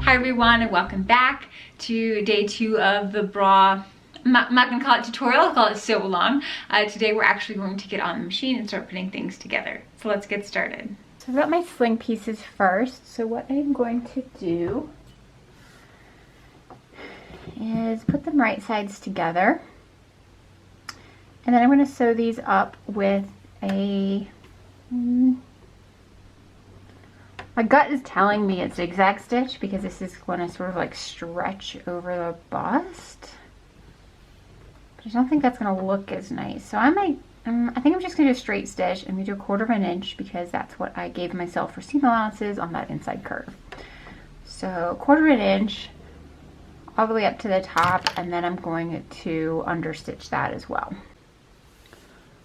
Hi everyone, and welcome back to day 2 of the bra. I'm not gonna call it tutorial, I'll call it sew along. Today we're actually going to get on the machine and start putting things together. So let's get started. So I've got my sling pieces first. So what I'm going to do is put them right sides together. And then I'm going to sew these up with a... My gut is telling me it's zigzag stitch because this is going to sort of like stretch over the bust. But I don't think that's going to look as nice. So I think I'm just going to do a straight stitch. I'm going to do 1/4 inch because that's what I gave myself for seam allowances on that inside curve. So 1/4 inch all the way up to the top, and then I'm going to understitch that as well.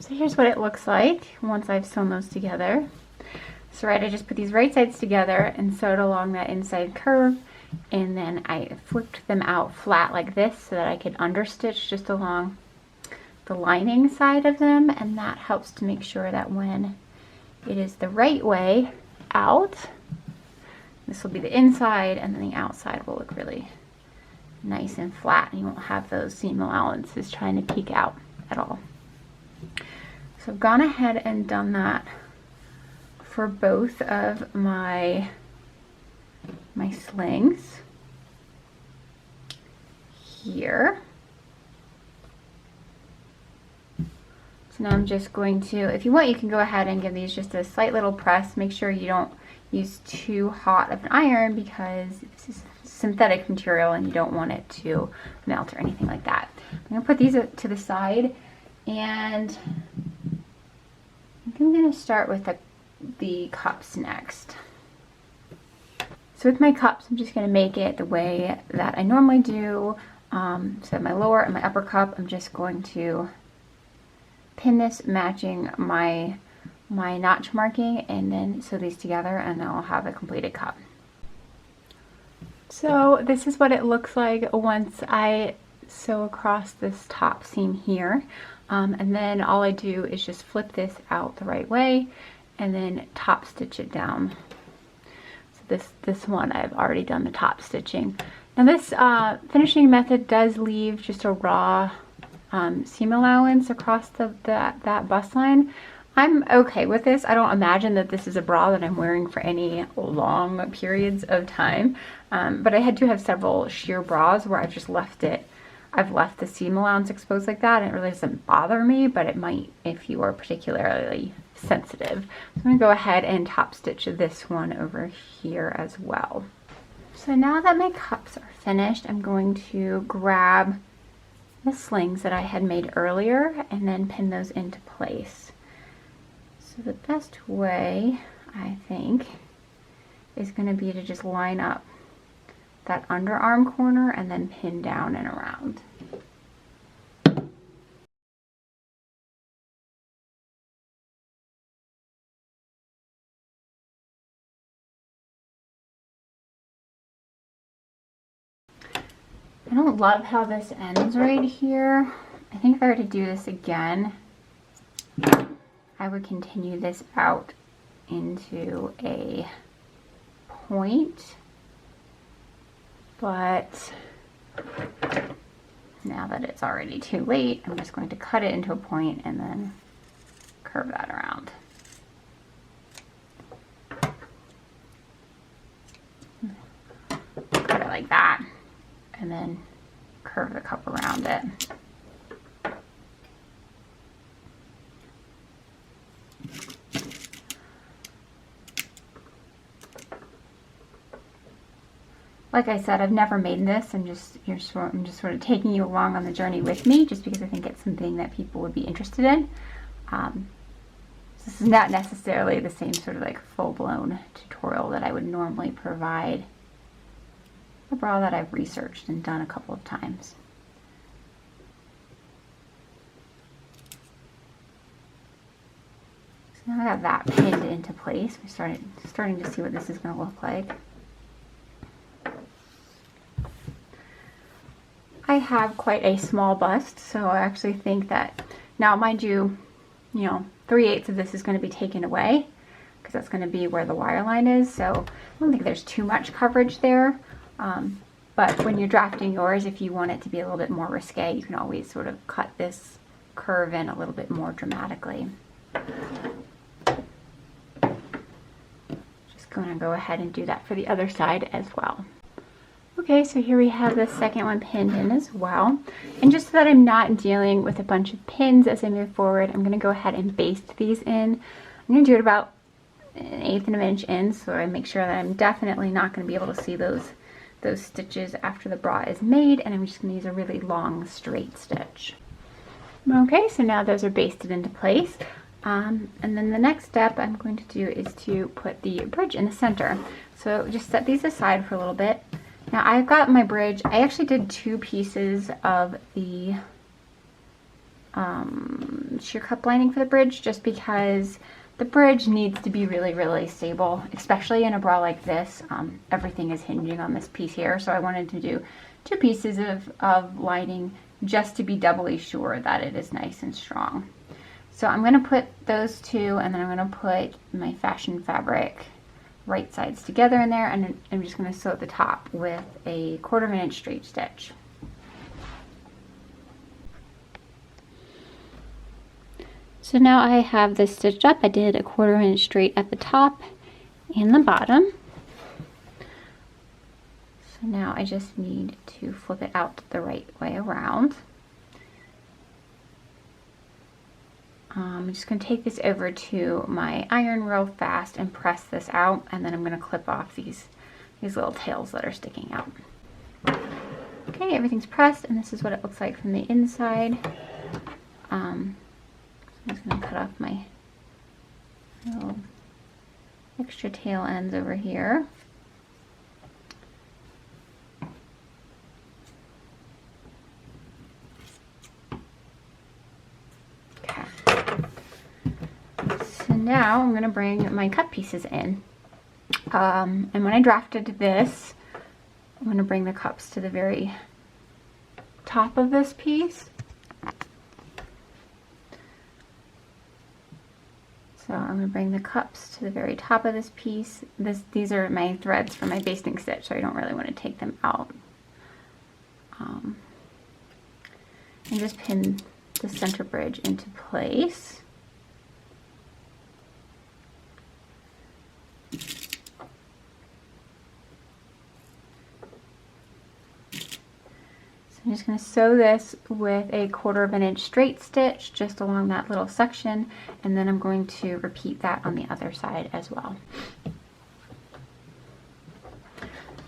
So here's what it looks like once I've sewn those together. So I just put these right sides together and sewed along that inside curve, and then I flipped them out flat like this so that I could understitch just along the lining side of them, and that helps to make sure that when it is the right way out, this will be the inside and then the outside will look really nice and flat, and you won't have those seam allowances trying to peek out at all. So I've gone ahead and done that for both of my slings here. So now I'm just going to, if you want, you can go ahead and give these just a slight little press. Make sure you don't use too hot of an iron because this is synthetic material and you don't want it to melt or anything like that. I'm going to put these to the side, and I'm going to start with the cups next. So with my cups, I'm just going to make it the way that I normally do. So my lower and my upper cup, I'm just going to pin this matching my notch marking, and then sew these together, and then I'll have a completed cup. So this is what it looks like once I sew across this top seam here. And then all I do is just flip this out the right way and then top stitch it down. So this one I've already done the top stitching. Now this finishing method does leave just a raw seam allowance across that bust line. I'm okay with this. I don't imagine that this is a bra that I'm wearing for any long periods of time, but I had to have several sheer bras where I've just left it. I've left the seam allowance exposed like that, and it really doesn't bother me, but it might if you are particularly sensitive. So I'm going to go ahead and top stitch this one over here as well. So now that my cups are finished, I'm going to grab the slings that I had made earlier and then pin those into place. So the best way, I think, is going to be to just line up that underarm corner and then pin down and around. I don't love how this ends right here. I think if I were to do this again, I would continue this out into a point. But now that it's already too late, I'm just going to cut it into a point and then curve that around. Cut it like that, and then curve the cup around it. Like I said, I've never made this. I'm just sort of taking you along on the journey with me, just because I think it's something that people would be interested in. This is not necessarily the same sort of like full-blown tutorial that I would normally provide a bra that I've researched and done a couple of times. So now I got that pinned into place. We're starting to see what this is going to look like. I have quite a small bust, so I actually think that, now mind you, 3/8 of this is going to be taken away because that's going to be where the wire line is, so I don't think there's too much coverage there. But when you're drafting yours, if you want it to be a little bit more risque, you can always sort of cut this curve in a little bit more dramatically. Just going to go ahead and do that for the other side as well. Okay, so here we have the second one pinned in as well. And just so that I'm not dealing with a bunch of pins as I move forward, I'm going to go ahead and baste these in. I'm going to do it about 1/8 of an inch in, so I make sure that I'm definitely not going to be able to see those stitches after the bra is made, and I'm just going to use a really long straight stitch. Okay, so now those are basted into place. And then the next step I'm going to do is to put the bridge in the center. So just set these aside for a little bit. Now I've got my bridge, I actually did 2 pieces of the sheer cup lining for the bridge, just because the bridge needs to be really, really stable, especially in a bra like this. Everything is hinging on this piece here, so I wanted to do 2 pieces of lining just to be doubly sure that it is nice and strong. So I'm going to put those 2, and then I'm going to put my fashion fabric right sides together in there, and I'm just going to sew at the top with a 1/4 of an inch straight stitch. So now I have this stitched up. I did a 1/4 inch straight at the top and the bottom. So now I just need to flip it out the right way around. I'm just going to take this over to my iron real fast and press this out, and then I'm going to clip off these little tails that are sticking out. Okay, everything's pressed, and this is what it looks like from the inside. I'm just going to cut off my little extra tail ends over here. Okay. So now I'm going to bring my cut pieces in. And when I drafted this, I'm going to bring the cups to the very top of this piece. So I'm going to bring the cups to the very top of this piece. These are my threads for my basting stitch, so I don't really want to take them out. And just pin the center bridge into place. I'm just going to sew this with a 1/4 of an inch straight stitch just along that little section, and then I'm going to repeat that on the other side as well.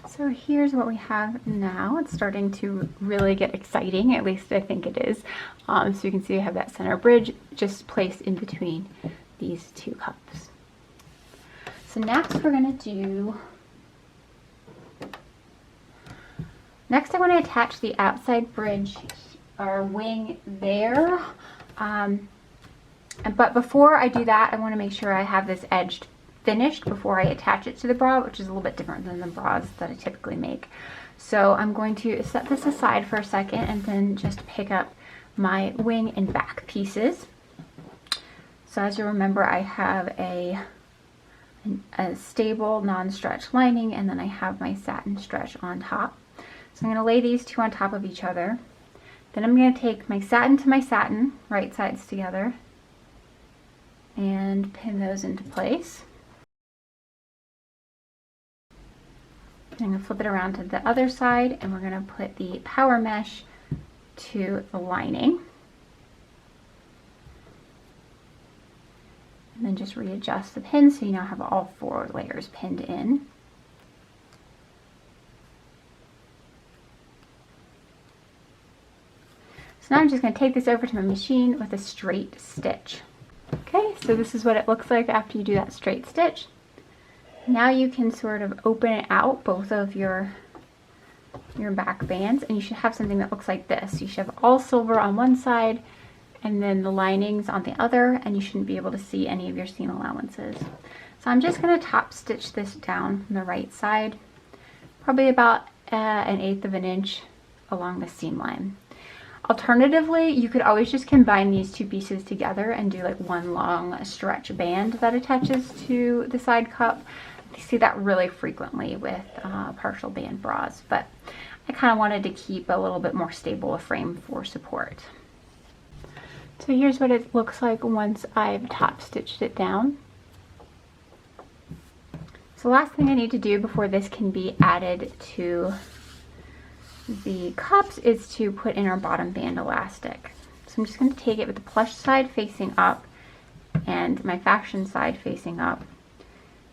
So here's what we have now. It's starting to really get exciting, at least I think it is. So you can see I have that center bridge just placed in between these 2 cups. So next we're going to do Next, I want to attach the outside bridge or wing there. But before I do that, I want to make sure I have this edge finished before I attach it to the bra, which is a little bit different than the bras that I typically make. So I'm going to set this aside for a second and then just pick up my wing and back pieces. So as you remember, I have a stable non-stretch lining, and then I have my satin stretch on top. So I'm going to lay these 2 on top of each other. Then I'm going to take my satin to my satin, right sides together, and pin those into place. I'm going to flip it around to the other side, and we're going to put the power mesh to the lining. And then just readjust the pin so you now have all 4 layers pinned in. So now I'm just going to take this over to my machine with a straight stitch. Okay, so this is what it looks like after you do that straight stitch. Now you can sort of open it out, both of your back bands, and you should have something that looks like this. You should have all silver on one side and then the linings on the other, and you shouldn't be able to see any of your seam allowances. So I'm just going to top stitch this down from the right side, probably about 1/8 of an inch along the seam line. Alternatively, you could always just combine these 2 pieces together and do like one long stretch band that attaches to the side cup. I see that really frequently with partial band bras, but I kind of wanted to keep a little bit more stable a frame for support. So here's what it looks like once I've top stitched it down. So the last thing I need to do before this can be added to the cups is to put in our bottom band elastic. So I'm just going to take it with the plush side facing up and my fashion side facing up.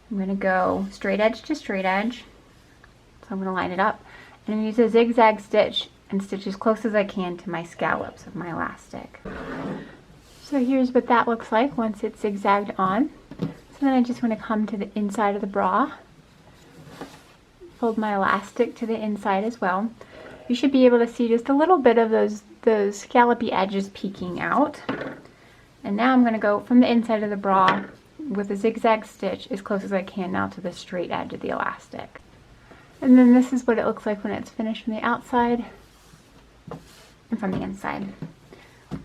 I'm going to go straight edge to straight edge. So I'm going to line it up and I'm going to use a zigzag stitch and stitch as close as I can to my scallops of my elastic. So here's what that looks like once it's zigzagged on. So then I just want to come to the inside of the bra, fold my elastic to the inside as well. You should be able to see just a little bit of those scallopy edges peeking out. And now I'm going to go from the inside of the bra with a zigzag stitch as close as I can now to the straight edge of the elastic. And then this is what it looks like when it's finished from the outside and from the inside.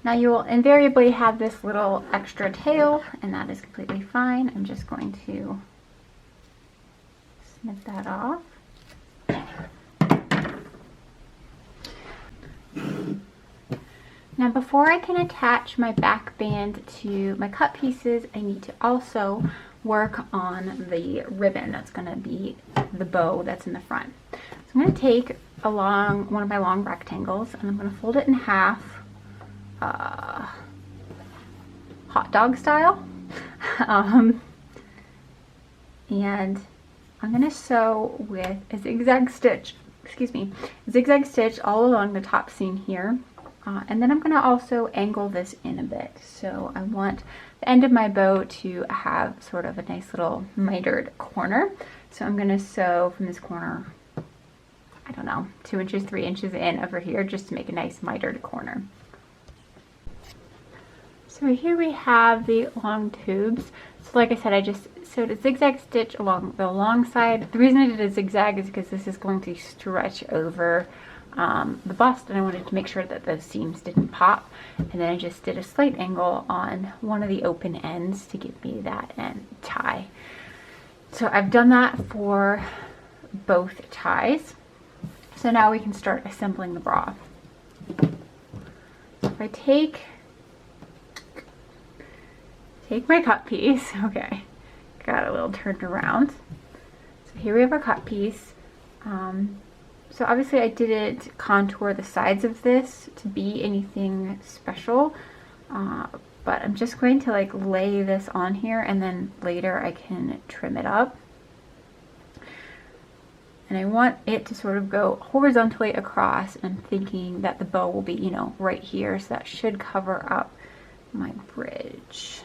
Now you will invariably have this little extra tail, and that is completely fine. I'm just going to snip that off. Now before I can attach my back band to my cut pieces, I need to also work on the ribbon that's going to be the bow that's in the front. So I'm going to take one of my long rectangles and I'm going to fold it in half, hot dog style, and I'm going to sew with a zigzag stitch, all along the top seam here. And then I'm going to also angle this in a bit. So I want the end of my bow to have sort of a nice little mitered corner. So I'm going to sew from this corner, I don't know, 2 inches, 3 inches in over here just to make a nice mitered corner. So here we have the long tubes. So like I said, I just sewed a zigzag stitch along the long side. The reason I did a zigzag is because this is going to stretch over the bust, and I wanted to make sure that those seams didn't pop. And then I just did a slight angle on one of the open ends to give me that end tie. So I've done that for both ties. So now we can start assembling the bra. So if I take my cut piece, okay, got it a little turned around. So here we have our cut piece. So obviously I didn't contour the sides of this to be anything special, but I'm just going to like lay this on here and then later I can trim it up. And I want it to sort of go horizontally across, and I'm thinking that the bow will be, you know, right here, so that should cover up my bridge.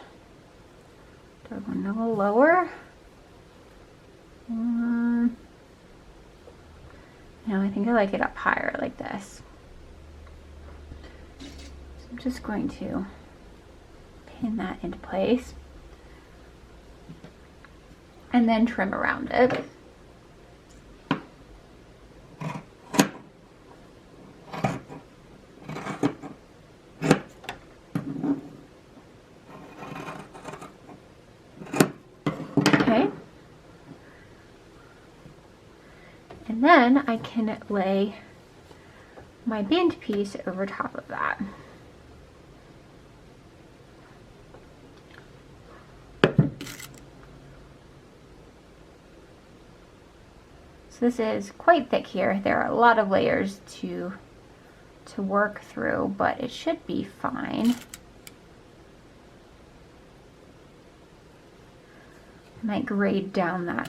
Do I want a little lower? No, I think I like it up higher like this. So I'm just going to pin that into place and then trim around it. Okay. And then I can lay my band piece over top of that. So this is quite thick here. There are a lot of layers to work through, but it should be fine. I might grade down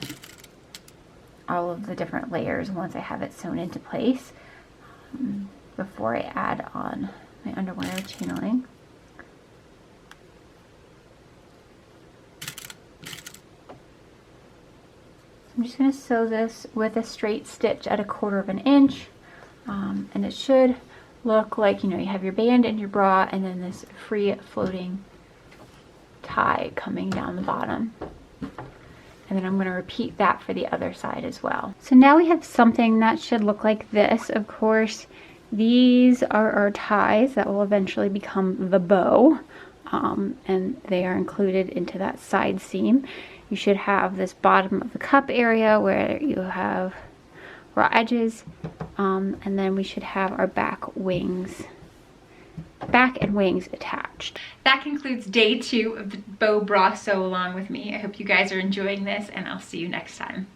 all of the different layers once I have it sewn into place before I add on my underwire chaineling. I'm just going to sew this with a straight stitch at 1/4 inch, and it should look like, you know, you have your band and your bra and then this free floating tie coming down the bottom. And then I'm going to repeat that for the other side as well. So now we have something that should look like this. Of course, these are our ties that will eventually become the bow, and they are included into that side seam. you should have this bottom of the cup area where you have raw edges, and then we should have our back and wings attached. That concludes day 2 of the bow bra sew along with me. I hope you guys are enjoying this, and I'll see you next time.